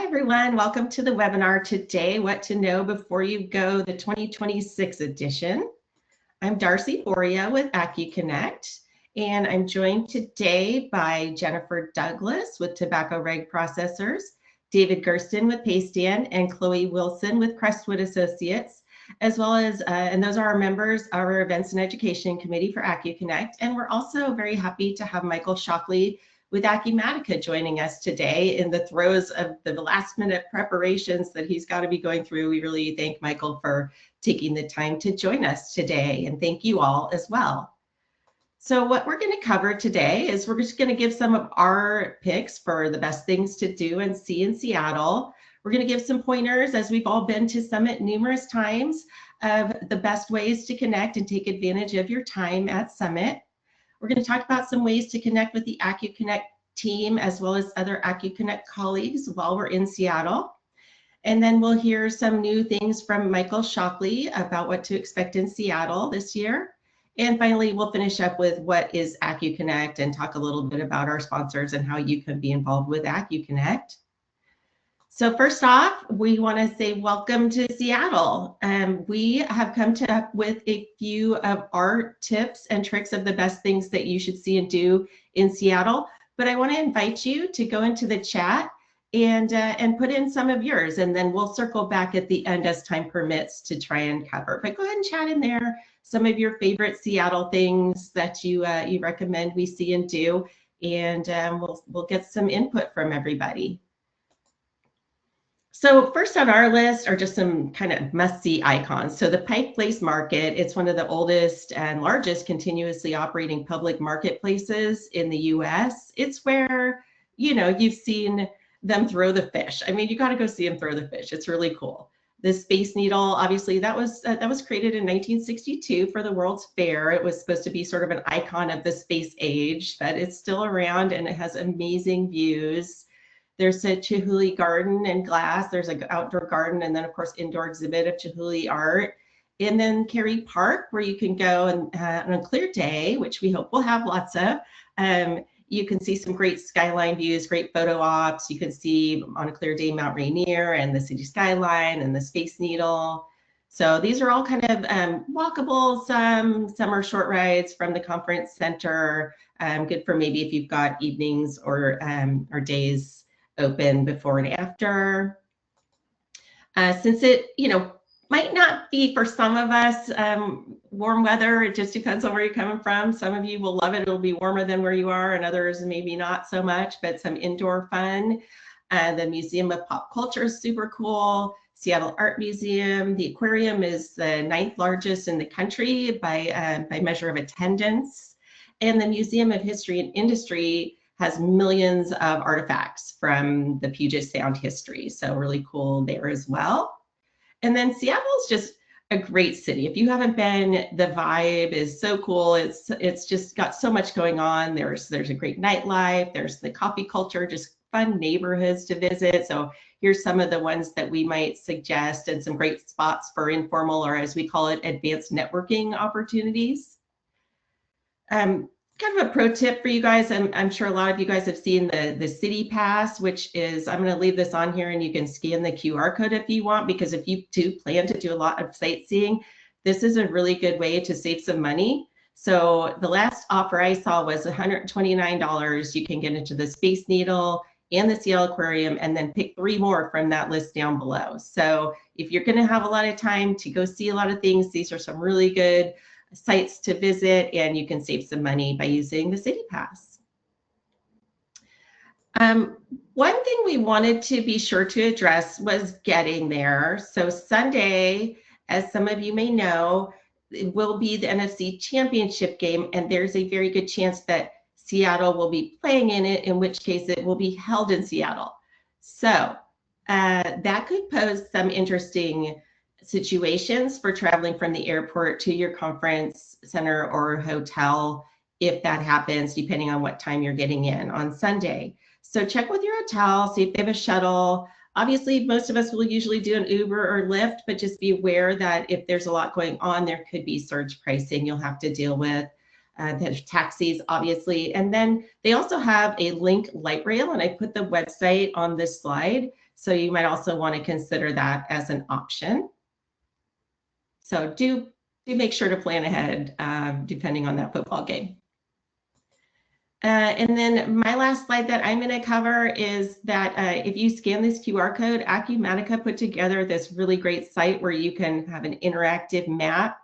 everyone, welcome to the webinar today, What to Know Before You Go, the 2026 edition. I'm Darcy Boria with acu-connect, and I'm joined today by Jennifer Douglas with Tobacco Reg Processors, David Gersten with Paystand, and Chloe Wilson with Crestwood Associates, as well as, and those are our members of our Events and Education Committee for acu-connect. And we're also very happy to have Michael Shockley with Acumatica joining us today in the throes of the last minute preparations that he's got to be going through. We really thank Michael for taking the time to join us today, and thank you all as well. So what we're going to cover today is we're just going to give some of our picks for the best things to do and see in Seattle. We're going to give some pointers, as we've all been to Summit numerous times, of the best ways to connect and take advantage of your time at Summit. We're going to talk about some ways to connect with the acu-connect team as well as other acu-connect colleagues while we're in Seattle. And then we'll hear some new things from Michael Shockley about what to expect in Seattle this year. And finally, we'll finish up with what is acu-connect and talk a little bit about our sponsors and how you can be involved with acu-connect. So first off, we want to say welcome to Seattle. We have come up with a few of our tips and tricks of the best things that you should see and do in Seattle. But I want to invite you to go into the chat and put in some of yours, and then we'll circle back at the end as time permits to try and cover. But go ahead and chat in there some of your favorite Seattle things that you recommend we see and do, and we'll get some input from everybody. So first on our list are just some kind of must-see icons. So the Pike Place Market, it's one of the oldest and largest continuously operating public marketplaces in the US. It's where, you know, you've seen them throw the fish. I mean, you got to go see them throw the fish. It's really cool. The Space Needle, obviously, that was created in 1962 for the World's Fair. It was supposed to be sort of an icon of the space age, but it's still around and it has amazing views. There's a Chihuly garden and glass. There's an outdoor garden, and then of course indoor exhibit of Chihuly art. And then Cary Park, where you can go and on a clear day, which we hope we'll have lots of. You can see some great skyline views, great photo ops. You can see on a clear day Mount Rainier and the city skyline and the Space Needle. So these are all kind of walkable. Some are short rides from the conference center. Good for maybe if you've got evenings or days open before and after. Since it, might not be for some of us warm weather, it just depends on where you're coming from. Some of you will love it. It'll be warmer than where you are, and others maybe not so much, but some indoor fun. The Museum of Pop Culture is super cool. Seattle Art Museum. The aquarium is the 9th largest in the country by measure of attendance. And the Museum of History and Industry has millions of artifacts from the Puget Sound history. So really cool there as well. And then Seattle's just a great city. If you haven't been, the vibe is so cool. It's just got so much going on. There's a great nightlife. There's the coffee culture, just fun neighborhoods to visit. So here's some of the ones that we might suggest and some great spots for informal, or as we call it, advanced networking opportunities. Kind of a pro tip for you guys. I'm sure a lot of you guys have seen the City Pass, which is, I'm going to leave this on here and you can scan the QR code if you want, because if you do plan to do a lot of sightseeing, this is a really good way to save some money. So the last offer I saw was $129. You can get into the Space Needle and the Seattle Aquarium, and then pick 3 more from that list down below. So if you're going to have a lot of time to go see a lot of things, these are some really good sites to visit, and you can save some money by using the City Pass. One thing we wanted to be sure to address was getting there. So Sunday, as some of you may know, it will be the NFC Championship game, and there's a very good chance that Seattle will be playing in it, in which case it will be held in Seattle. So that could pose some interesting situations for traveling from the airport to your conference center or hotel, if that happens, depending on what time you're getting in on Sunday. So check with your hotel, see if they have a shuttle. Obviously, most of us will usually do an Uber or Lyft, but just be aware that if there's a lot going on, there could be surge pricing you'll have to deal with. There's taxis, obviously. And then they also have a Link light rail, and I put the website on this slide. So you might also want to consider that as an option. So do make sure to plan ahead depending on that football game. And then my last slide that I'm going to cover is that if you scan this QR code, Acumatica put together this really great site where you can have an interactive map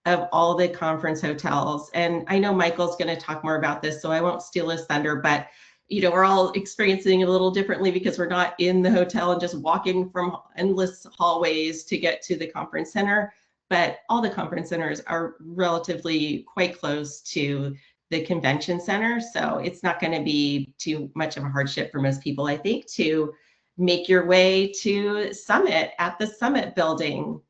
of all the conference hotels. And I know Michael's going to talk more about this, so I won't steal his thunder, but you know, we're all experiencing it a little differently because we're not in the hotel and just walking from endless hallways to get to the conference center. But all the conference centers are relatively quite close to the convention center. So it's not going to be too much of a hardship for most people, I think, to make your way to Summit at the Summit building.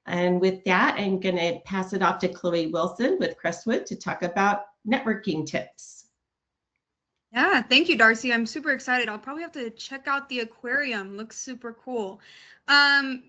And with that, I'm going to pass it off to Chloe Wilson with Crestwood to talk about networking tips. Yeah, thank you, Darcy. I'm super excited. I'll probably have to check out the aquarium. Looks super cool.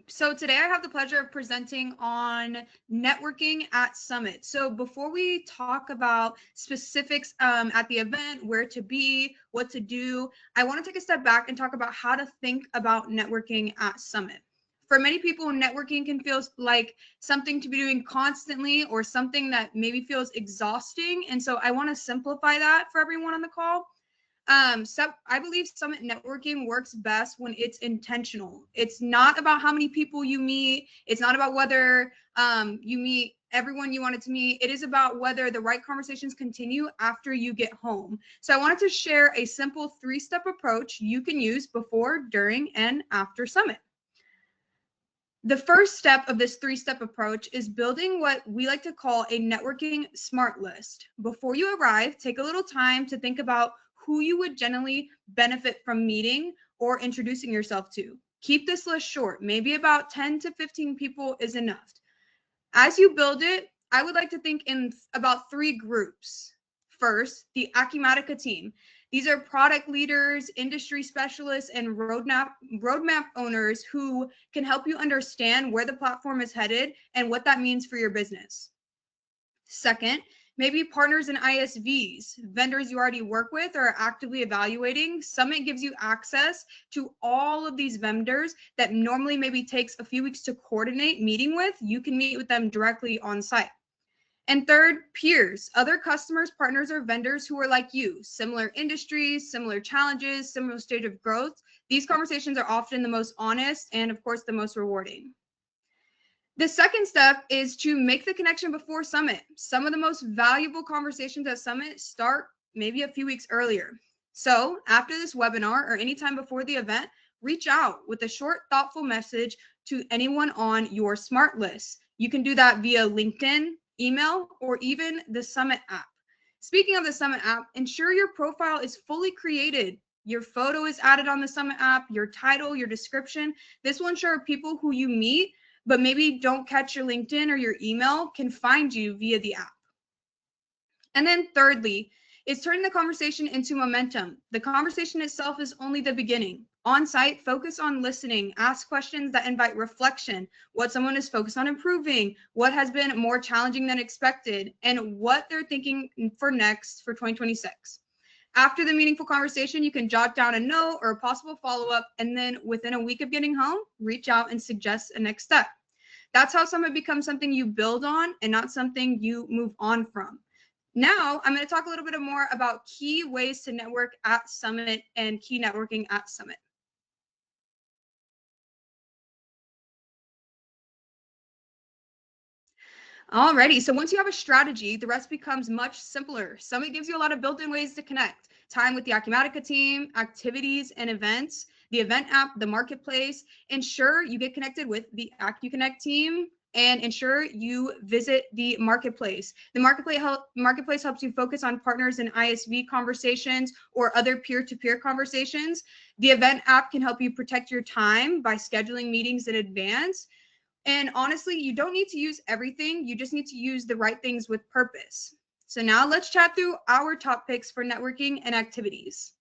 So today I have the pleasure of presenting on networking at Summit. So before we talk about specifics at the event, where to be, what to do, I want to take a step back and talk about how to think about networking at Summit. For many people, networking can feel like something to be doing constantly or something that maybe feels exhausting. And so I want to simplify that for everyone on the call. I believe Summit networking works best when it's intentional. It's not about how many people you meet. It's not about whether you meet everyone you wanted to meet. It is about whether the right conversations continue after you get home. So I wanted to share a simple 3-step approach you can use before, during, and after Summit. The first step of this 3-step approach is building what we like to call a networking smart list. Before you arrive, take a little time to think about who you would generally benefit from meeting or introducing yourself to. Keep this list short. Maybe about 10 to 15 people is enough. As you build it, I would like to think in about 3 groups. First, the Acumatica team. These are product leaders, industry specialists, and roadmap owners who can help you understand where the platform is headed and what that means for your business. Second, maybe partners and ISVs, vendors you already work with or are actively evaluating. Summit gives you access to all of these vendors that normally maybe takes a few weeks to coordinate meeting with. You can meet with them directly on site. And third, peers, other customers, partners, or vendors who are like you, similar industries, similar challenges, similar stage of growth. These conversations are often the most honest and, of course, the most rewarding. The second step is to make the connection before Summit. Some of the most valuable conversations at Summit start maybe a few weeks earlier. So after this webinar or anytime before the event, reach out with a short, thoughtful message to anyone on your smart list. You can do that via LinkedIn, email, or even the Summit app. Speaking of the Summit app, ensure your profile is fully created. Your photo is added on the Summit app, your title, your description. This will ensure people who you meet but maybe don't catch your LinkedIn or your email can find you via the app. And then thirdly, is turning the conversation into momentum. The conversation itself is only the beginning. On site, focus on listening, ask questions that invite reflection, what someone is focused on improving, what has been more challenging than expected, and what they're thinking for next for 2026. After the meaningful conversation, you can jot down a note or a possible follow-up, and then within a week of getting home, reach out and suggest a next step. That's how Summit becomes something you build on and not something you move on from. Now, I'm going to talk a little bit more about key ways to network at Summit and key networking at Summit. Alrighty, so once you have a strategy, the rest becomes much simpler. Summit gives you a lot of built-in ways to connect. Time with the Acumatica team, activities and events, the event app, the marketplace. Ensure you get connected with the acu-connect team and ensure you visit the marketplace. The marketplace helps you focus on partners and ISV conversations or other peer-to-peer conversations. The event app can help you protect your time by scheduling meetings in advance. And honestly, you don't need to use everything. You just need to use the right things with purpose. So now let's chat through our top picks for networking and activities.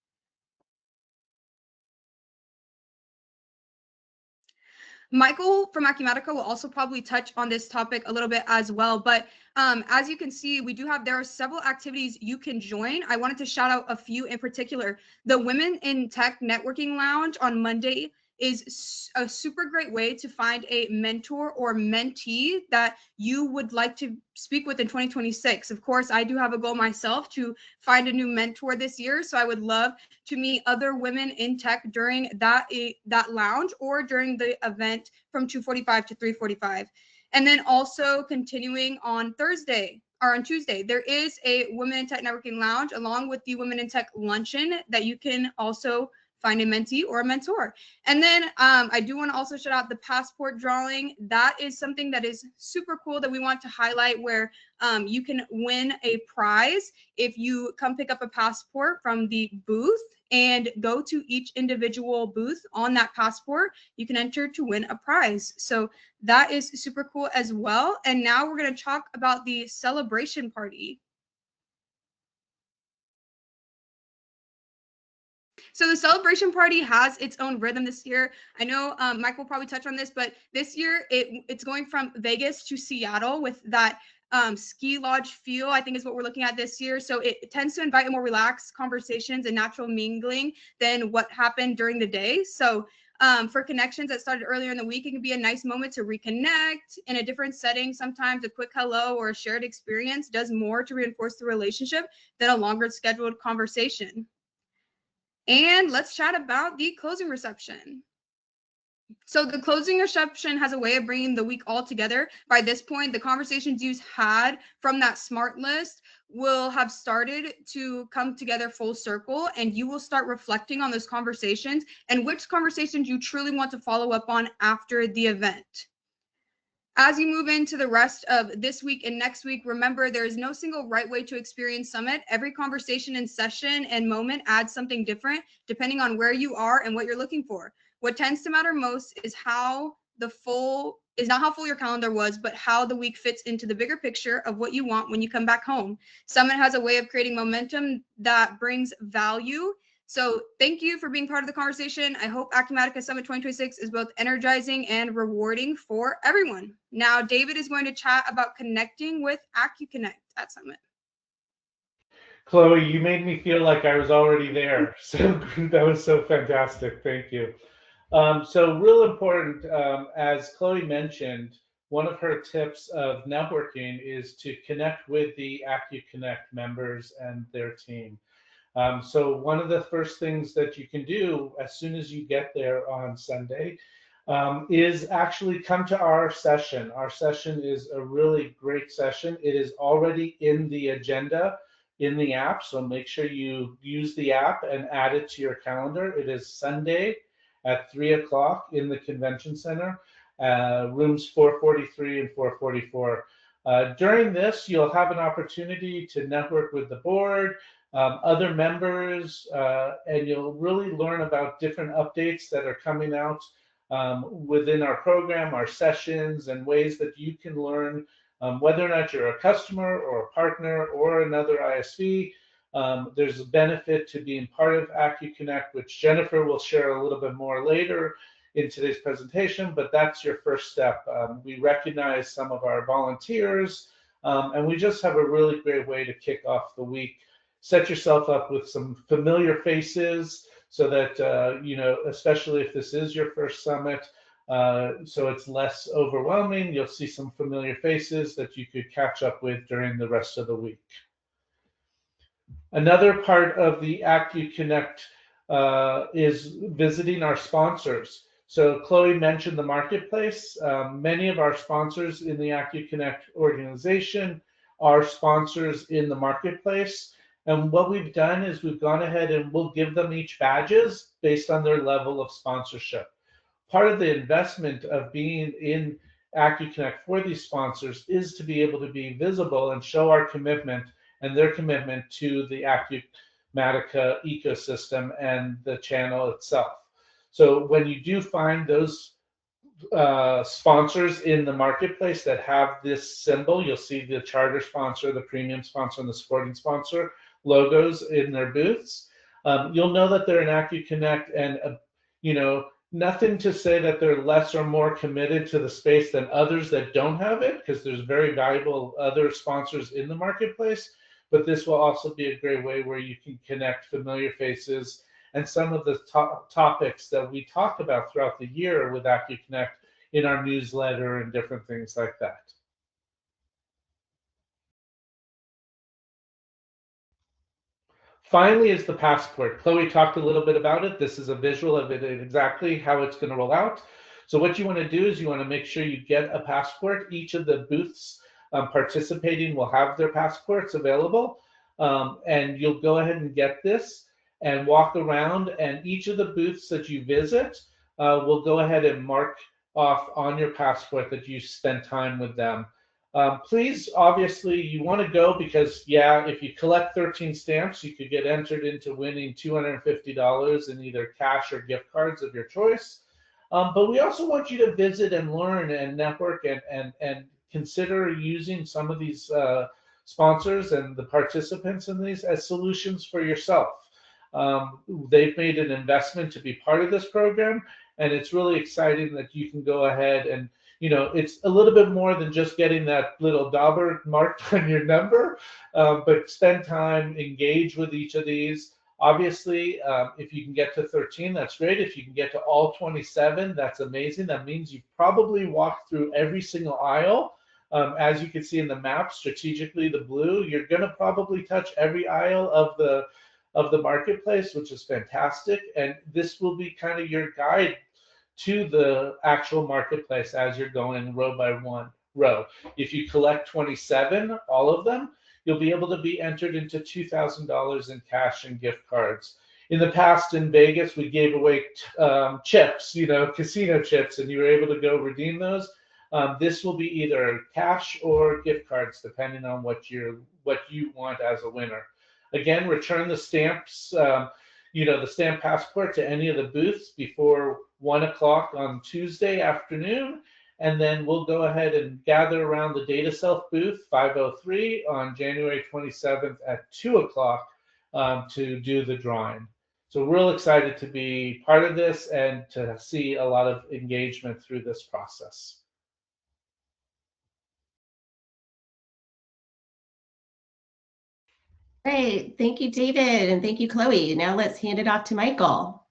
Michael from Acumatica will also probably touch on this topic a little bit as well. But as you can see, there are several activities you can join. I wanted to shout out a few in particular. The Women in Tech Networking Lounge on Monday is a super great way to find a mentor or mentee that you would like to speak with in 2026. Of course, I do have a goal myself to find a new mentor this year, so I would love to meet other women in tech during that lounge or during the event from 2:45 to 3:45. And then also continuing on Thursday or on Tuesday, there is a Women in Tech Networking Lounge along with the Women in Tech Luncheon that you can also find a mentee or a mentor. And then I do want to also shout out the passport drawing. That is something that is super cool that we want to highlight, where you can win a prize if you come pick up a passport from the booth and go to each individual booth on that passport. You can enter to win a prize. So that is super cool as well. And now we're going to talk about the celebration party. So the celebration party has its own rhythm this year. I know Mike will probably touch on this, but this year it's going from Vegas to Seattle with that ski lodge feel, I think is what we're looking at this year. So it tends to invite more relaxed conversations and natural mingling than what happened during the day. So for connections that started earlier in the week, it can be a nice moment to reconnect in a different setting. Sometimes a quick hello or a shared experience does more to reinforce the relationship than a longer scheduled conversation. And let's chat about the closing reception. So the closing reception has a way of bringing the week all together. By this point, the conversations you've had from that SMART list will have started to come together full circle, and you will start reflecting on those conversations and which conversations you truly want to follow up on after the event. As you move into the rest of this week and next week, remember there is no single right way to experience Summit. Every conversation and session and moment adds something different depending on where you are and what you're looking for. What tends to matter most is not how full your calendar was, but how the week fits into the bigger picture of what you want when you come back home. Summit has a way of creating momentum that brings value. So thank you for being part of the conversation. I hope Acumatica Summit 2026 is both energizing and rewarding for everyone. Now, David is going to chat about connecting with acu-connect at Summit. Chloe, you made me feel like I was already there. So that was so fantastic. Thank you. So real important, as Chloe mentioned, one of her tips of networking is to connect with the acu-connect members and their team. So one of the first things that you can do as soon as you get there on Sunday is actually come to our session. Our session is a really great session. It is already in the agenda in the app, so make sure you use the app and add it to your calendar. It is Sunday at 3 o'clock in the convention center, rooms 443 and 444. During this, you'll have an opportunity to network with the board, other members, and you'll really learn about different updates that are coming out within our program, our sessions, and ways that you can learn whether or not you're a customer or a partner or another ISV. There's a benefit to being part of acu-connect, which Jennifer will share a little bit more later in today's presentation, but that's your first step. We recognize some of our volunteers, and we just have a really great way to kick off the week. Set yourself up with some familiar faces so that, you know, especially if this is your first summit, so it's less overwhelming. You'll see some familiar faces that you could catch up with during the rest of the week. Another part of the acu-connect is visiting our sponsors. So Chloe mentioned the marketplace. Many of our sponsors in the acu-connect organization are sponsors in the marketplace. And what we've done is we've gone ahead and we'll give them each badges based on their level of sponsorship. Part of the investment of being in acu-connect for these sponsors is to be able to be visible and show our commitment and their commitment to the Acumatica ecosystem and the channel itself. So when you do find those sponsors in the marketplace that have this symbol, you'll see the charter sponsor, the premium sponsor, and the supporting sponsor logos in their booths. You'll know that they're an acu-connect, and you know, nothing to say that they're less or more committed to the space than others that don't have it, because there's very valuable other sponsors in the marketplace. But this will also be a great way where you can connect familiar faces and some of the topics that we talk about throughout the year with acu-connect in our newsletter and different things like that. Finally is the passport. Chloe talked a little bit about it. This is a visual of it, exactly how it's going to roll out. So what you want to do is you want to make sure you get a passport. Each of the booths participating will have their passports available. And you'll go ahead and get this and walk around, and each of the booths that you visit will go ahead and mark off on your passport that you spent time with them. Please, obviously, you want to go because, yeah, if you collect 13 stamps, you could get entered into winning $250 in either cash or gift cards of your choice. But we also want you to visit and learn and network and consider using some of these sponsors and the participants in these as solutions for yourself. They've made an investment to be part of this program, and it's really exciting that you can go ahead and, you know, it's a little bit more than just getting that little dauber marked on your number, but spend time, engage with each of these. Obviously, if you can get to 13, that's great. If you can get to all 27, that's amazing. That means you've probably walked through every single aisle. As you can see in the map, strategically the blue, you're going to probably touch every aisle of the marketplace, which is fantastic. And this will be kind of your guide to the actual marketplace as you're going row by row. If you collect 27, all of them, you'll be able to be entered into $2,000 in cash and gift cards. In the past in Vegas, we gave away chips, you know, casino chips, and you were able to go redeem those. This will be either cash or gift cards, depending on what you want as a winner. Again, return the stamps, you know, the stamp passport to any of the booths before 1 o'clock on Tuesday afternoon, and then we'll go ahead and gather around the Data Self booth 503 on January 27th at 2 o'clock to do the drawing. So we're real excited to be part of this and to see a lot of engagement through this process. Great. Thank you, David, and thank you, Chloe. Now let's hand it off to Michael.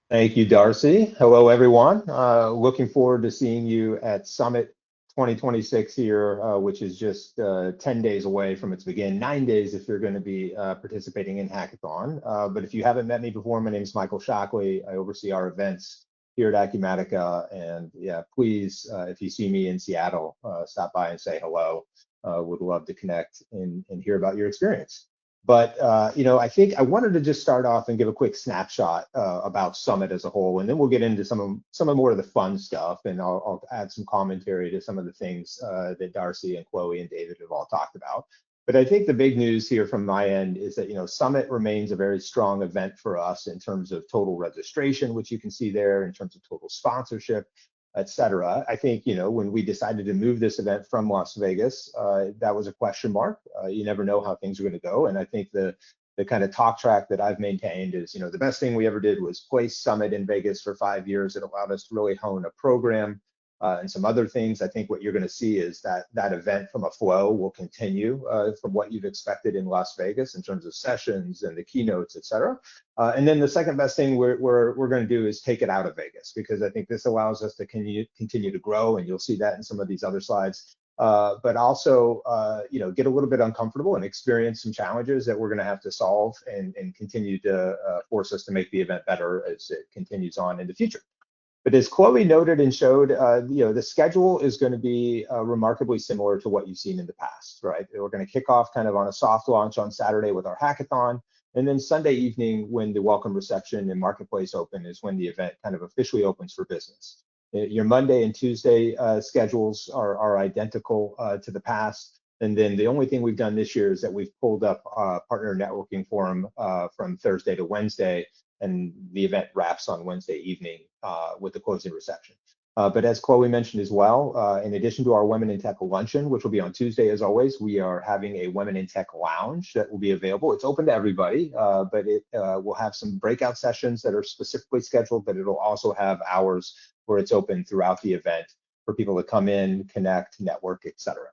Thank you, Darcy. Hello, everyone. Looking forward to seeing you at Summit 2026 here, which is just 10 days away from its begin, 9 days if you're going to be participating in Hackathon. But if you haven't met me before, my name is Michael Shockley. I oversee our events here at Acumatica. And yeah, please, if you see me in Seattle, stop by and say hello. Would love to connect and hear about your experience. But you know, I think I wanted to just start off and give a quick snapshot about Summit as a whole, and then we'll get into some more of the fun stuff, and I'll add some commentary to some of the things that Darcy and Chloe and David have all talked about. But I think the big news here from my end is that, you know, Summit remains a very strong event for us in terms of total registration, which you can see there, in terms of total sponsorship, et cetera. I think, you know, when we decided to move this event from Las Vegas, that was a question mark. You never know how things are going to go. And I think the kind of talk track that I've maintained is, you know, the best thing we ever did was place Summit in Vegas for 5 years. It allowed us to really hone a program and some other things. I think what you're going to see is that event from a flow will continue from what you've expected in Las Vegas in terms of sessions and the keynotes, et cetera. And then the second best thing we're going to do is take it out of Vegas, because I think this allows us to continue to grow, and you'll see that in some of these other slides. But also, you know, get a little bit uncomfortable and experience some challenges that we're going to have to solve and continue to force us to make the event better as it continues on in the future. But as Chloe noted and showed, you know, the schedule is going to be remarkably similar to what you've seen in the past, right? We're going to kick off kind of on a soft launch on Saturday with our hackathon, and then Sunday evening, when the welcome reception and marketplace open, is when the event kind of officially opens for business. Your Monday and Tuesday schedules are identical to the past. And then the only thing we've done this year is that we've pulled up partner networking forum from Thursday to Wednesday, and the event wraps on Wednesday evening with the closing reception. But as Chloe mentioned as well, in addition to our Women in Tech luncheon, which will be on Tuesday as always, we are having a Women in Tech lounge that will be available. It's open to everybody, but it will have some breakout sessions that are specifically scheduled, but it'll also have hours where it's open throughout the event for people to come in, connect, network, etc.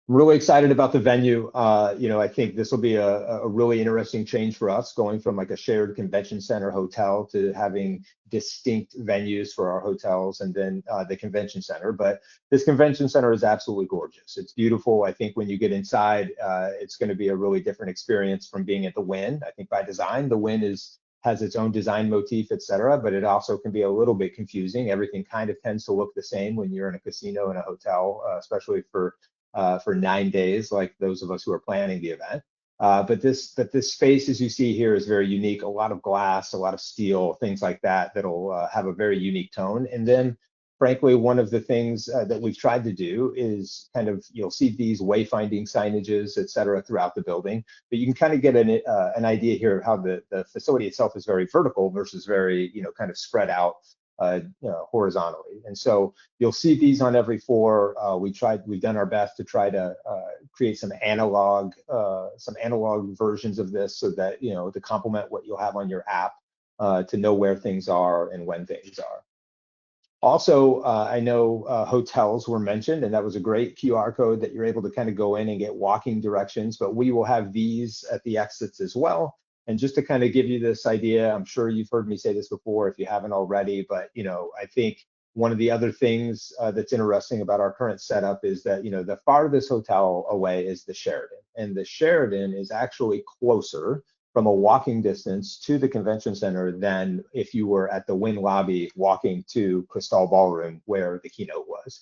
really excited about the venue. I think this will be a really interesting change for us, going from like a shared convention center hotel to having distinct venues for our hotels and then the convention center. But this convention center is absolutely gorgeous. It's beautiful. I think when you get inside, it's going to be a really different experience from being at the Wynn. I think by design, the Wynn has its own design motif, et cetera, but it also can be a little bit confusing. Everything kind of tends to look the same when you're in a casino and a hotel, especially for 9 days, like those of us who are planning the event. But this space, as you see here, is very unique. A lot of glass, a lot of steel, things like that that'll have a very unique tone. And then, frankly, one of the things that we've tried to do is kind of, you'll see these wayfinding signages, et cetera, throughout the building. But you can kind of get an idea here of how the facility itself is very vertical versus very, kind of spread out horizontally. And so you'll see these on every floor. We've done our best to try to create some analog versions of this so that, to complement what you'll have on your app, to know where things are and when things are. Also, I know hotels were mentioned, and that was a great QR code that you're able to kind of go in and get walking directions, but we will have these at the exits as well. And just to kind of give you this idea, I'm sure you've heard me say this before if you haven't already, but I think one of the other things that's interesting about our current setup is that the farthest hotel away is the Sheraton, and the Sheraton is actually closer from a walking distance to the convention center than if you were at the Wynn lobby walking to Cristal Ballroom where the keynote was.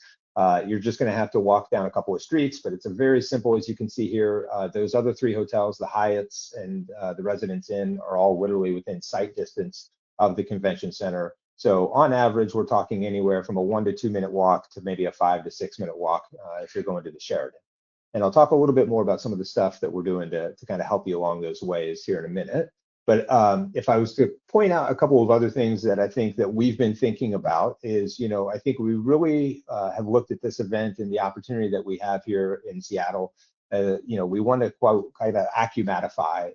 You're just going to have to walk down a couple of streets, but it's a very simple, as you can see here. Those other 3 hotels, the Hyatts and the Residence Inn, are all literally within sight distance of the convention center. So on average, we're talking anywhere from a 1 to 2 minute walk to maybe a 5 to 6 minute walk if you're going to the Sheraton. And I'll talk a little bit more about some of the stuff that we're doing to kind of help you along those ways here in a minute. But if I was to point out a couple of other things that I think that we've been thinking about is, I think we really have looked at this event and the opportunity that we have here in Seattle. We want to quote kind of acumatify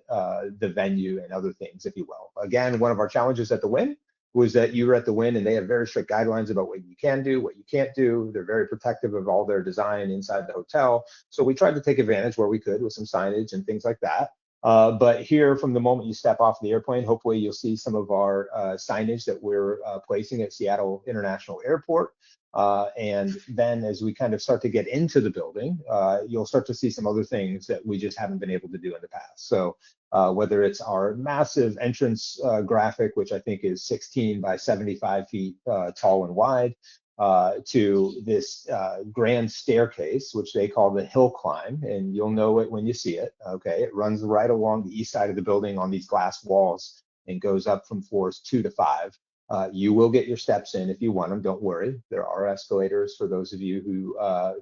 the venue and other things, if you will. Again, one of our challenges at the Wynn was that you were at the Wynn and they have very strict guidelines about what you can do, what you can't do. They're very protective of all their design inside the hotel. So we tried to take advantage where we could with some signage and things like that. But here, from the moment you step off the airplane, hopefully you'll see some of our signage that we're placing at Seattle International Airport. And then as we kind of start to get into the building, you'll start to see some other things that we just haven't been able to do in the past. So whether it's our massive entrance graphic, which I think is 16 by 75 feet tall and wide, to this grand staircase, which they call the hill climb, and you'll know it when you see it. Okay, it runs right along the east side of the building on these glass walls and goes up from floors 2 to 5. You will get your steps in if you want them. Don't worry. There are escalators for those of you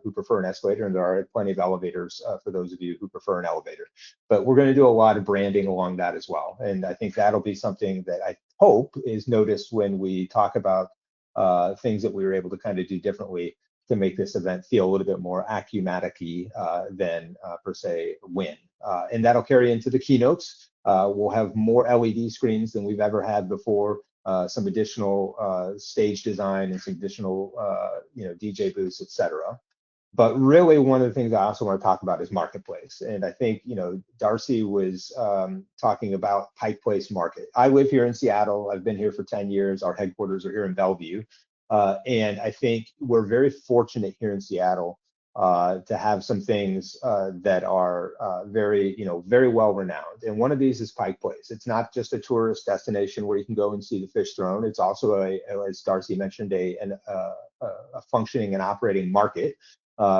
who prefer an escalator, and there are plenty of elevators for those of you who prefer an elevator. But we're going to do a lot of branding along that as well, and I think that'll be something that I hope is noticed when we talk about things that we were able to kind of do differently to make this event feel a little bit more Acumatica than per se Wynn. And that'll carry into the keynotes. We'll have more LED screens than we've ever had before. Some additional stage design and some additional DJ booths, etc. But really, one of the things I also want to talk about is marketplace. And I think Darcy was talking about Pike Place Market. I live here in Seattle. I've been here for 10 years. Our headquarters are here in Bellevue. And I think we're very fortunate here in Seattle to have some things that are very well renowned. And one of these is Pike Place. It's not just a tourist destination where you can go and see the fish throne. It's also, as Darcy mentioned, a functioning and operating market.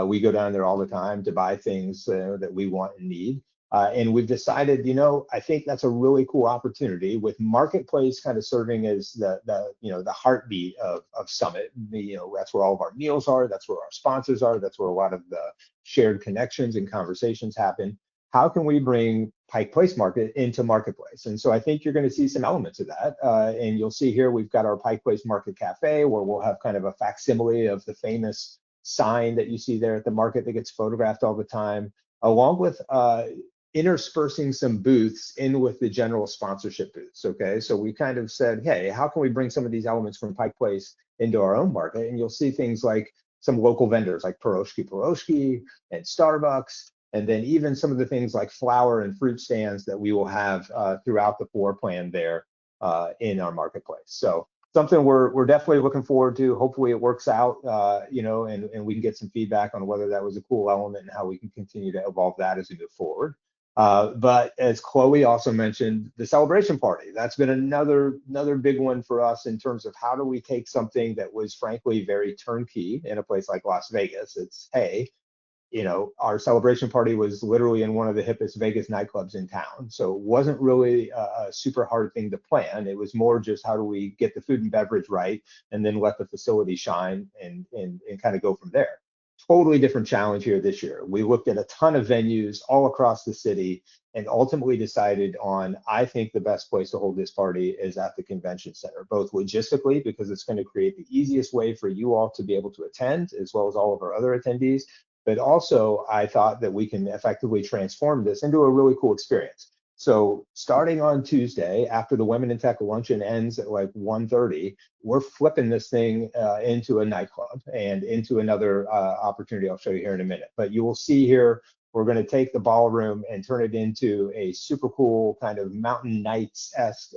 We go down there all the time to buy things that we want and need. And we've decided, I think that's a really cool opportunity with Marketplace kind of serving as the heartbeat of Summit. That's where all of our meals are. That's where our sponsors are. That's where a lot of the shared connections and conversations happen. How can we bring Pike Place Market into Marketplace? And so I think you're going to see some elements of that. And you'll see here, we've got our Pike Place Market Cafe, where we'll have kind of a facsimile of the famous sign that you see there at the market that gets photographed all the time, along with interspersing some booths in with the general sponsorship booths. Okay, so we kind of said, hey, how can we bring some of these elements from Pike Place into our own market? And you'll see things like some local vendors like Piroshki and Starbucks, and then even some of the things like flower and fruit stands that we will have throughout the floor plan there in our marketplace. So something we're definitely looking forward to. Hopefully it works out, and we can get some feedback on whether that was a cool element and how we can continue to evolve that as we move forward. But as Chloe also mentioned, the celebration party, that's been another big one for us in terms of how do we take something that was frankly very turnkey in a place like Las Vegas. It's, hey, our celebration party was literally in one of the hippest Vegas nightclubs in town. So it wasn't really a super hard thing to plan. It was more just how do we get the food and beverage right and then let the facility shine and kind of go from there. Totally different challenge here this year. We looked at a ton of venues all across the city and ultimately decided on, I think the best place to hold this party is at the convention center, both logistically, because it's going to create the easiest way for you all to be able to attend, as well as all of our other attendees. But also, I thought that we can effectively transform this into a really cool experience. So starting on Tuesday, after the Women in Tech luncheon ends at like 1:30, we're flipping this thing into a nightclub and into another opportunity I'll show you here in a minute. But you will see here, we're going to take the ballroom and turn it into a super cool kind of Mountain Nights-esque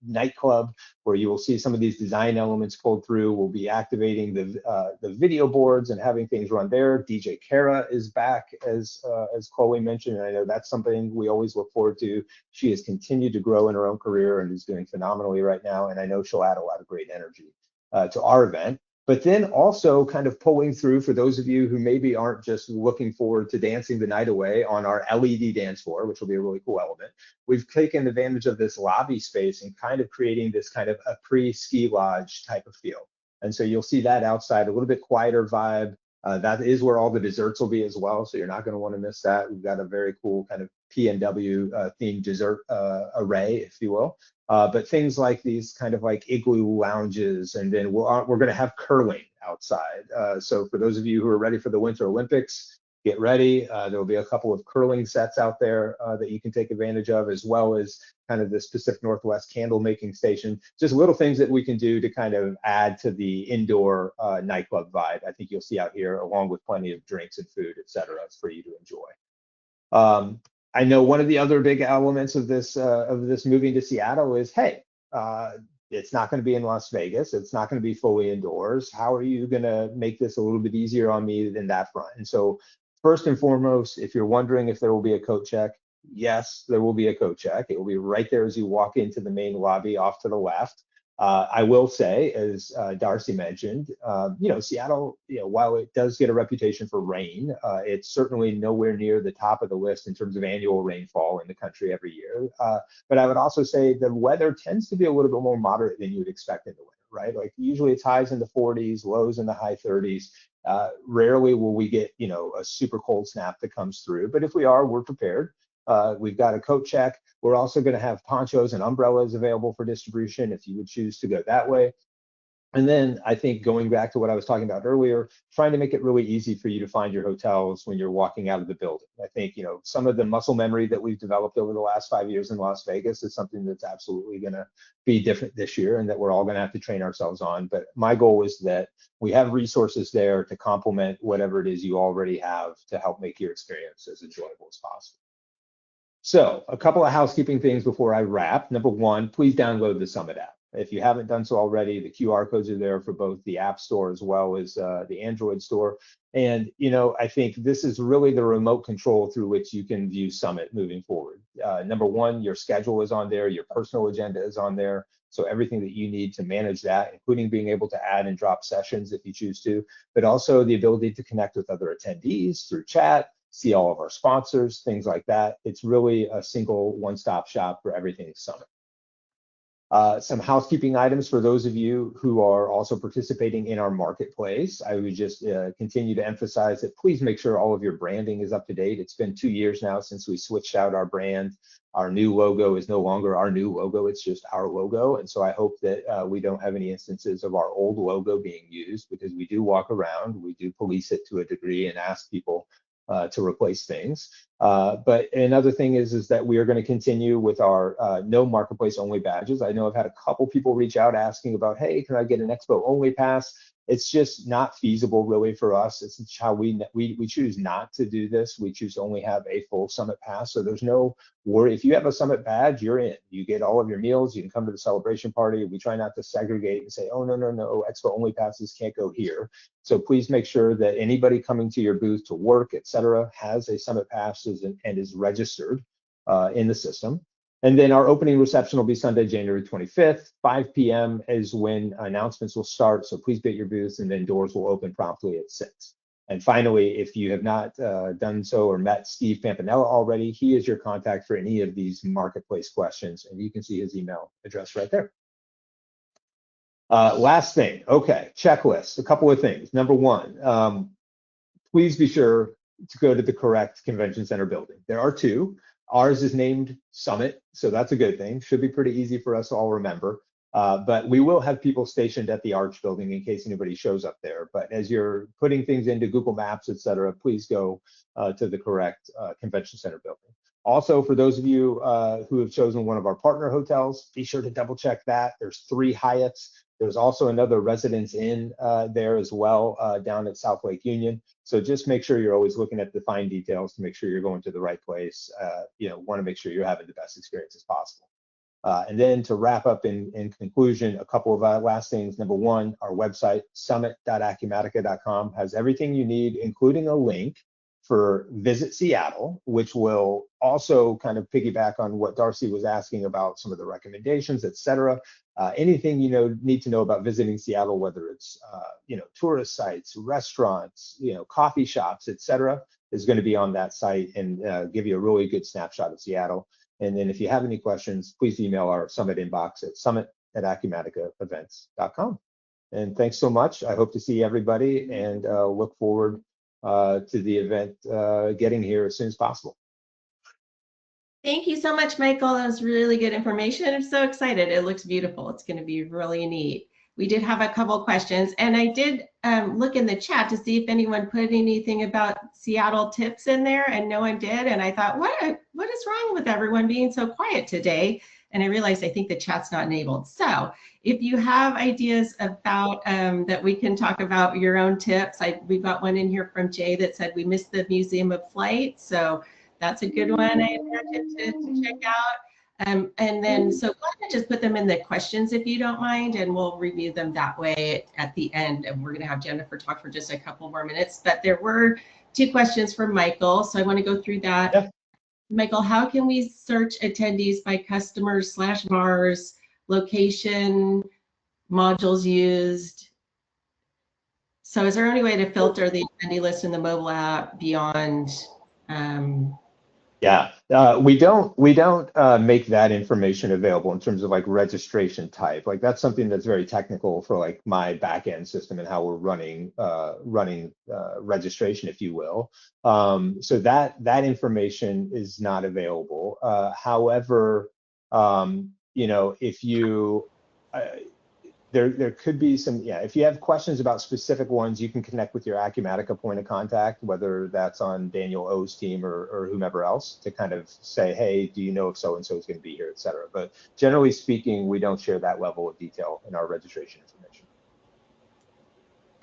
nightclub where you will see some of these design elements pulled through. We'll be activating the video boards and having things run there. DJ Kara is back, as Chloe mentioned, and I know that's something we always look forward to. She has continued to grow in her own career and is doing phenomenally right now, and I know she'll add a lot of great energy to our event. But then also kind of pulling through for those of you who maybe aren't just looking forward to dancing the night away on our LED dance floor, which will be a really cool element. We've taken advantage of this lobby space and kind of creating this kind of a pre-ski lodge type of feel. And so you'll see that outside, a little bit quieter vibe. That is where all the desserts will be as well. So you're not going to want to miss that. We've got a very cool kind of P&W themed dessert array, if you will. But things like these kind of like igloo lounges, and then we're going to have curling outside. So for those of you who are ready for the Winter Olympics, get ready. There will be a couple of curling sets out there that you can take advantage of, as well as kind of this Pacific Northwest candle making station. Just little things that we can do to kind of add to the indoor nightclub vibe. I think you'll see out here, along with plenty of drinks and food, et cetera, for you to enjoy. I know one of the other big elements of this moving to Seattle is, hey, it's not going to be in Las Vegas. It's not going to be fully indoors. How are you going to make this a little bit easier on me than that front? And so first and foremost, if you're wondering if there will be a coat check, yes, there will be a coat check. It will be right there as you walk into the main lobby off to the left. I will say, as Darcy mentioned, Seattle, while it does get a reputation for rain, it's certainly nowhere near the top of the list in terms of annual rainfall in the country every year. But I would also say the weather tends to be a little bit more moderate than you would expect in the winter, right? Like usually it's highs in the 40s, lows in the high 30s. Rarely will we get, a super cold snap that comes through. But if we are, we're prepared. We've got a coat check. We're also going to have ponchos and umbrellas available for distribution if you would choose to go that way. And then I think going back to what I was talking about earlier, trying to make it really easy for you to find your hotels when you're walking out of the building. I think, some of the muscle memory that we've developed over the last 5 years in Las Vegas is something that's absolutely going to be different this year and that we're all going to have to train ourselves on. But my goal is that we have resources there to complement whatever it is you already have to help make your experience as enjoyable as possible. So a couple of housekeeping things before I wrap. Number one, please download the Summit app. If you haven't done so already, the QR codes are there for both the App Store as well as the Android store. And, I think this is really the remote control through which you can view Summit moving forward. Number one, your schedule is on there, your personal agenda is on there. So everything that you need to manage that, including being able to add and drop sessions if you choose to, but also the ability to connect with other attendees through chat, see all of our sponsors, things like that. It's really a single one-stop shop for everything Summit. Some housekeeping items for those of you who are also participating in our marketplace. I would just continue to emphasize that please make sure all of your branding is up to date. It's been 2 years now since we switched out our brand. Our new logo is no longer our new logo, it's just our logo. And so I hope that we don't have any instances of our old logo being used, because we do walk around, we do police it to a degree and ask people to replace things. But another thing is that we are going to continue with our no marketplace only badges. I know I've had a couple people reach out asking about, hey, can I get an expo only pass? It's just not feasible really for us. It's how we choose not to do this. We choose to only have a full summit pass. So there's no worry. If you have a summit badge, you're in. You get all of your meals. You can come to the celebration party. We try not to segregate and say, oh, no, expo only passes can't go here. So please make sure that anybody coming to your booth to work, et cetera, has a summit pass and is registered in the system. And then our opening reception will be Sunday, January 25th. 5 p.m. is when announcements will start. So please be at your booths, and then doors will open promptly at 6. And finally, if you have not done so or met Steve Pampanella already, he is your contact for any of these marketplace questions. And you can see his email address right there. Last thing, okay, checklist, a couple of things. Number one, please be sure to go to the correct convention center building. There are two. Ours is named Summit, so that's a good thing. Should be pretty easy for us to all remember. But we will have people stationed at the Arch building in case anybody shows up there. But as you're putting things into Google Maps, et cetera, please go to the correct convention center building. Also, for those of you who have chosen one of our partner hotels, be sure to double check that. There's 3 Hyatts. There's also another Residence Inn there as well down at South Lake Union. So just make sure you're always looking at the fine details to make sure you're going to the right place. Want to make sure you're having the best experience as possible. And then to wrap up in conclusion, a couple of last things. Number one, our website, summit.acumatica.com, has everything you need, including a link for Visit Seattle, which will also kind of piggyback on what Darcy was asking about some of the recommendations, et cetera. Anything need to know about visiting Seattle, whether it's tourist sites, restaurants, coffee shops, et cetera, is going to be on that site and give you a really good snapshot of Seattle. And then if you have any questions, please email our Summit inbox at summit@acumaticaevents.com. And thanks so much. I hope to see everybody and look forward to the event getting here as soon as possible. Thank you so much, Michael. That was really good information. I'm so excited. It looks beautiful. It's going to be really neat. We did have a couple questions, and I did look in the chat to see if anyone put anything about Seattle tips in there, and no one did. And I thought, what is wrong with everyone being so quiet today? And I realized I think the chat's not enabled. So if you have ideas about that we can talk about your own tips, we've got one in here from Jay that said we missed the Museum of Flight. So that's a good one I imagine to check out. And then, so go ahead and just put them in the questions if you don't mind, and we'll review them that way at the end. And we're going to have Jennifer talk for just a couple more minutes. But there were 2 questions from Michael, so I want to go through that. Yeah. Michael, how can we search attendees by customers/VARs, location, modules used? So is there any way to filter the attendee list in the mobile app beyond? Yeah, we don't make that information available in terms of like registration type. Like that's something that's very technical for like my backend system and how we're running registration, if you will. So that information is not available. However, if you there could be some, if you have questions about specific ones, you can connect with your Acumatica point of contact, whether that's on Daniel O's team or whomever else, to kind of say, hey, do you know if so-and-so is going to be here, et cetera. But generally speaking, we don't share that level of detail in our registration information.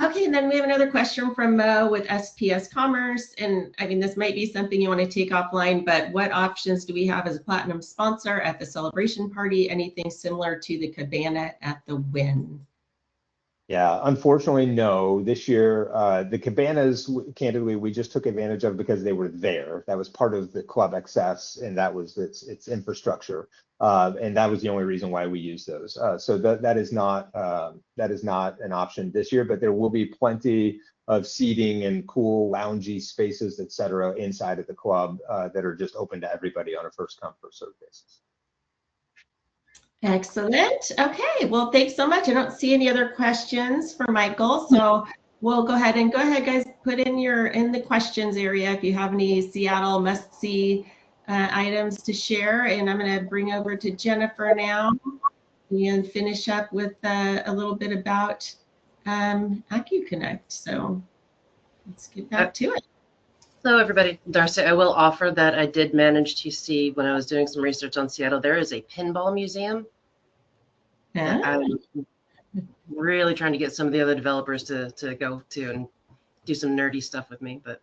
Okay, and then we have another question from Mo with SPS Commerce. And I mean, this might be something you want to take offline, but what options do we have as a platinum sponsor at the celebration party? Anything similar to the cabana at the Wynn? Yeah, unfortunately, no. This year, the cabanas, candidly, we just took advantage of because they were there. That was part of the Club XS, and that was its infrastructure, and that was the only reason why we used those. So that is not an option this year, but there will be plenty of seating and cool loungy spaces, et cetera, inside of the club that are just open to everybody on a first come, first served basis. Excellent. Okay, well, thanks so much. I don't see any other questions for Michael, so we'll go ahead guys, put in the questions area if you have any Seattle must-see items to share. And I'm going to bring over to Jennifer now and finish up with a little bit about acu-connect. So let's get back to it. Hello, everybody. Darcy, I will offer that I did manage to see, when I was doing some research on Seattle, there is a pinball museum. really trying to get some of the other developers to go to and do some nerdy stuff with me, but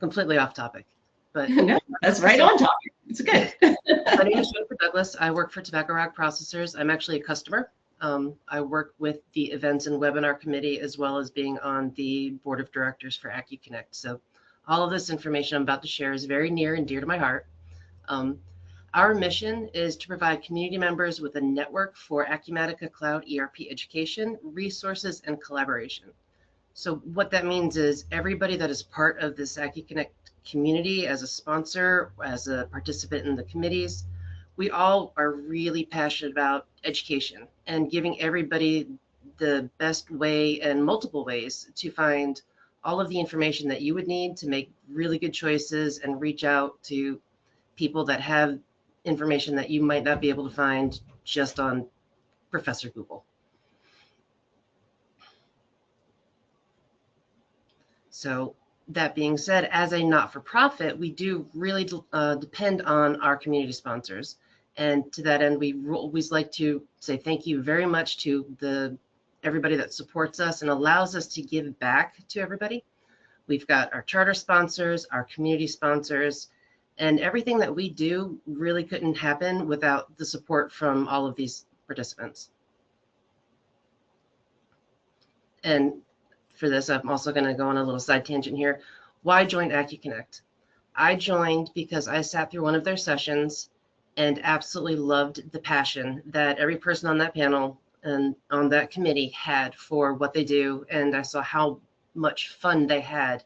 completely off topic. But No, that's right on topic. It's good. my name is Jennifer Douglas. I work for Tobacco Rock Processors. I'm actually a customer. I work with the events and webinar committee, as well as being on the board of directors for acu-connect. So all of this information I'm about to share is very near and dear to my heart. Our mission is to provide community members with a network for Acumatica Cloud ERP education, resources, and collaboration. So what that means is everybody that is part of this acu-connect community, as a sponsor, as a participant in the committees, we all are really passionate about education and giving everybody the best way and multiple ways to find all of the information that you would need to make really good choices and reach out to people that have information that you might not be able to find just on Professor Google. So that being said, as a not-for-profit, we do really depend on our community sponsors. And to that end, we always like to say thank you very much to everybody that supports us and allows us to give back to everybody. We've got our charter sponsors, our community sponsors, and everything that we do really couldn't happen without the support from all of these participants. And for this, I'm also going to go on a little side tangent here. Why join acu-connect? I joined because I sat through one of their sessions and absolutely loved the passion that every person on that panel and on that committee had for what they do. And I saw how much fun they had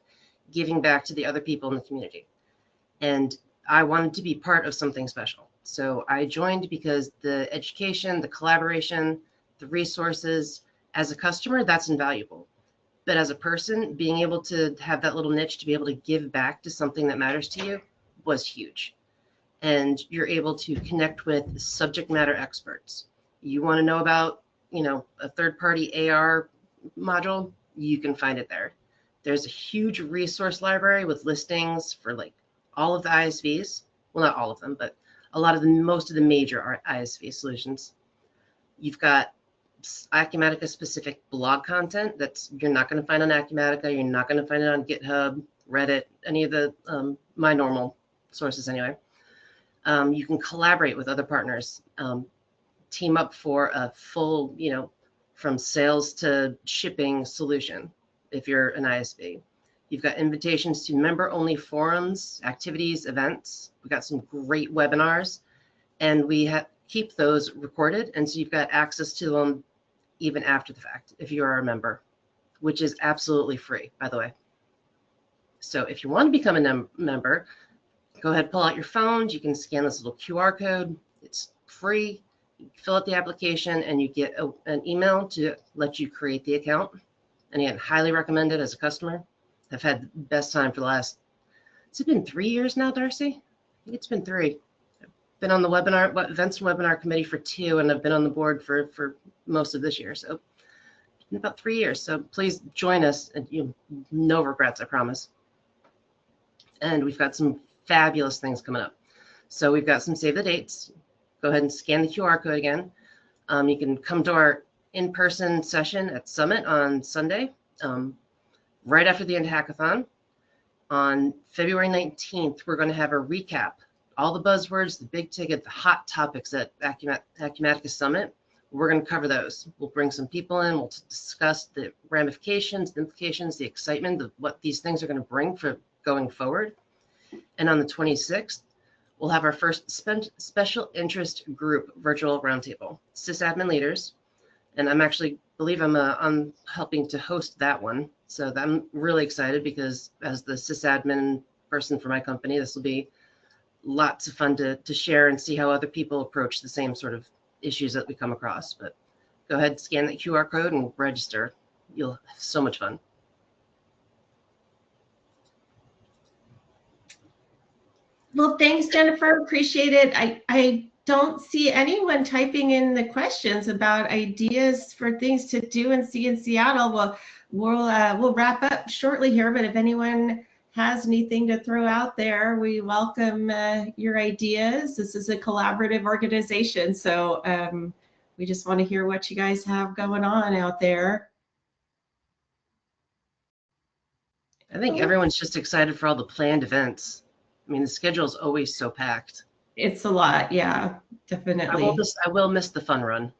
giving back to the other people in the community. And I wanted to be part of something special. So I joined because the education, the collaboration, the resources, as a customer, that's invaluable. But as a person, being able to have that little niche to be able to give back to something that matters to you was huge. And you're able to connect with subject matter experts. You want to know about, a third-party AR module, you can find it there. There's a huge resource library with listings for like all of the ISVs. Well, not all of them, but most of the major ISV solutions. You've got Acumatica specific blog content that's you're not going to find on Acumatica. You're not going to find it on GitHub, Reddit, any of the my normal sources anyway. You can collaborate with other partners, team up for a full, from sales to shipping solution if you're an ISV. You've got invitations to member-only forums, activities, events. We've got some great webinars, and we keep those recorded, and so you've got access to them even after the fact if you are a member, which is absolutely free, by the way. So if you want to become a member, go ahead, pull out your phones. You can scan this little QR code. It's free. You fill out the application, and you get an email to let you create the account. And again, highly recommend it as a customer. I've had the best time for the last, has it been 3 years now, Darcy? I think it's been 3. I've been on the events and webinar committee for 2, and I've been on the board for most of this year. So about 3 years. So please join us, and no regrets, I promise. And we've got some fabulous things coming up. So we've got some save the dates. Go ahead and scan the QR code again. You can come to our in-person session at Summit on Sunday, right after the end of Hackathon. On February 19th, we're going to have a recap, all the buzzwords, the big ticket, the hot topics at Acumatica Summit. We're going to cover those. We'll bring some people in. We'll discuss the ramifications, the implications, the excitement of what these things are going to bring for going forward. And on the 26th, we'll have our first special interest group virtual roundtable, sysadmin leaders. And I'm helping to host that one. So I'm really excited because as the sysadmin person for my company, this will be lots of fun to share and see how other people approach the same sort of issues that we come across. But go ahead, scan that QR code and register. You'll have so much fun. Well, thanks, Jennifer. Appreciate it. I don't see anyone typing in the questions about ideas for things to do and see in Seattle. Well, we'll wrap up shortly here, but if anyone has anything to throw out there, we welcome your ideas. This is a collaborative organization, so We just want to hear what you guys have going on out there. I think everyone's just excited for all the planned events. I mean, the schedule is always so packed. It's a lot, yeah, definitely. I will miss the fun run.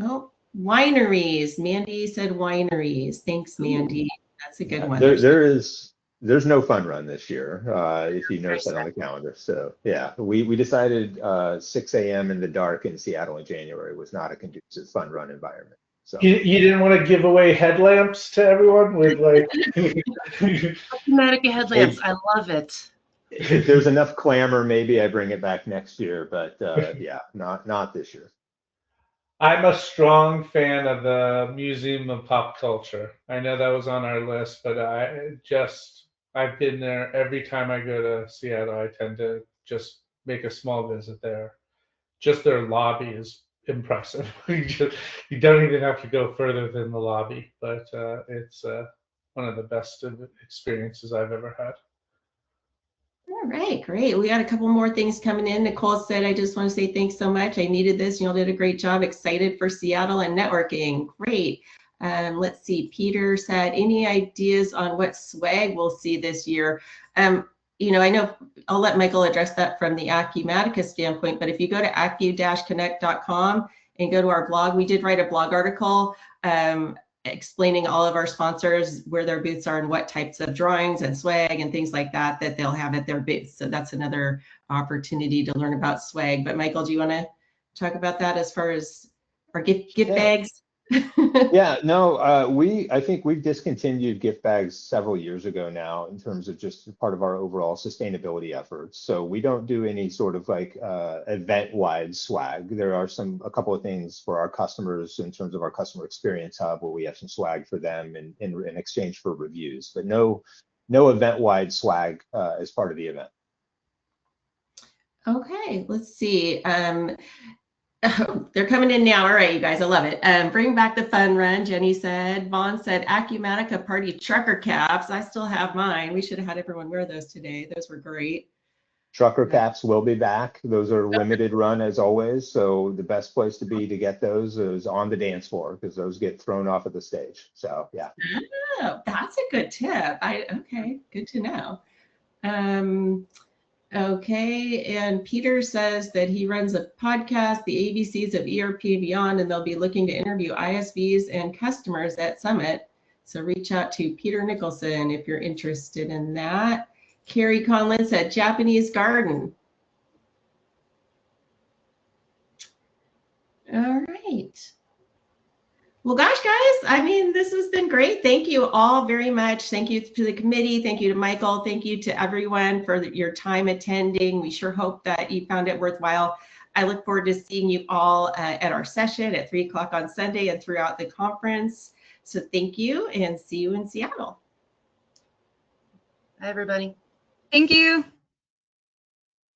Oh, wineries. Mandy said wineries. Thanks, Mandy. That's a good one. There's no fun run this year, if you notice that on the calendar. So yeah, we decided 6 a.m. in the dark in Seattle in January was not a conducive fun run environment. So You didn't want to give away headlamps to everyone with like Acumatica headlamps. I love it. if there's enough clamor, maybe I bring it back next year, but yeah, not this year. I'm a strong fan of the Museum of Pop Culture. I know that was on our list, but I've been there every time I go to Seattle. I tend to just make a small visit there. Just their lobby is impressive. You don't even have to go further than the lobby, but it's one of the best experiences I've ever had. All right, great. We got a couple more things coming in. Nicole said, I just want to say thanks so much. I needed this. You all did a great job. Excited for Seattle and networking. Great. Let's see. Peter said, any ideas on what swag we'll see this year? You know, I know I'll let Michael address that from the Acumatica standpoint, but if you go to acu-connect.com and go to our blog, we did write a blog article explaining all of our sponsors, where their booths are and what types of drawings and swag and things like that they'll have at their booths. So that's another opportunity to learn about swag. But Michael, do you want to talk about that as far as our gift bags? Yeah, no, I think we've discontinued gift bags several years ago now in terms of just part of our overall sustainability efforts. So we don't do any sort of like event-wide swag. There are a couple of things for our customers in terms of our customer experience hub where we have some swag for them in exchange for reviews, but no event-wide swag as part of the event. Okay, let's see. Oh, they're coming in now. All right, you guys, I love it. Bring back the fun run, Jenny said. Vaughn said, Acumatica party trucker caps. I still have mine. We should have had everyone wear those today. Those were great. Trucker caps will be back. Those are limited run as always. So the best place to be to get those is on the dance floor because those get thrown off of the stage. So yeah. Oh, that's a good tip. Okay, good to know. Okay, and Peter says that he runs a podcast, the ABCs of ERP and Beyond, and they'll be looking to interview ISVs and customers at Summit. So reach out to Peter Nicholson if you're interested in that. Carrie Conlon said Japanese garden. All right. Well, gosh, guys, I mean, this has been great. Thank you all very much. Thank you to the committee. Thank you to Michael. Thank you to everyone for your time attending. We sure hope that you found it worthwhile. I look forward to seeing you all at our session at 3 o'clock on Sunday and throughout the conference. So thank you and see you in Seattle. Hi, everybody. Thank you.